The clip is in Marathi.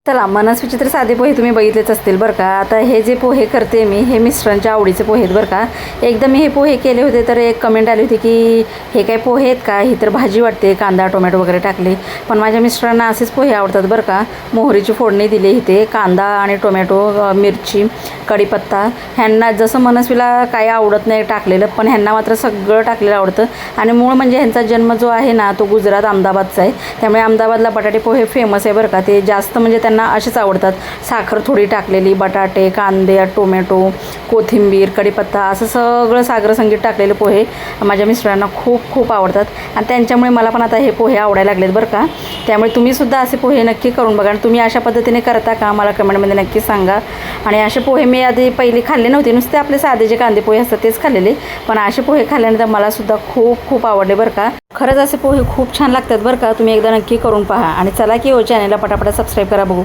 चला, मनस्वीचे तर साधे पोहे तुम्ही बघितलेच असतील बरं का. आता हे जे पोहे करते मी, हे मिस्टरांच्या आवडीचे पोहे आहेत बरं का. एकदा मी हे पोहे केले होते तर एक कमेंट आली होती की हे काय पोहे आहेत का, ही तर भाजी वाटते, कांदा टोमॅटो वगैरे टाकले. पण माझ्या मिस्टरांना असेच पोहे आवडतात बरं का. मोहरीची फोडणी दिली इथे, कांदा आणि टोमॅटो, मिरची, कढीपत्ता. ह्यांना जसं मनस्वीला काही आवडत नाही टाकलेलं, पण ह्यांना मात्र सगळं टाकलेलं आवडतं. आणि मूळ म्हणजे ह्यांचा जन्म जो आहे ना, तो गुजरात अहमदाबादचा आहे. त्यामुळे अहमदाबादला बटाटे पोहे फेमस आहे बरं का. ते जास्त म्हणजे त्यांना असेच आवडतात. साखर थोडी टाकलेली, बटाटे, कांदे, टोमॅटो, कोथिंबीर, कढीपत्ता असं सगळं सागरसंगीत टाकलेले पोहे माझ्या मिस्टरांना खूप खूप आवडतात. आणि त्यांच्यामुळे मला पण आता हे पोहे आवडायला लागलेत बरं का. त्यामुळे तुम्हीसुद्धा असे पोहे नक्की करून बघा. आणि तुम्ही अशा पद्धतीने करता का, मला कमेंटमध्ये नक्की सांगा. आणि असे पोहे मी आधी पहिली खाल्ले नव्हते, नुसते आपले साधे जे कांदे पोहे असतात तेच खाल्लेले. पण असे पोहे खाल्ल्यानंतर मलासुद्धा खूप खूप आवडले बरं का. खरंच असे पोहे खूप छान लागतात बरं का. तुम्ही एकदा नक्की करून पहा. आणि चला की हो, चॅनलला पटापट सबस्क्राईब करा बघू.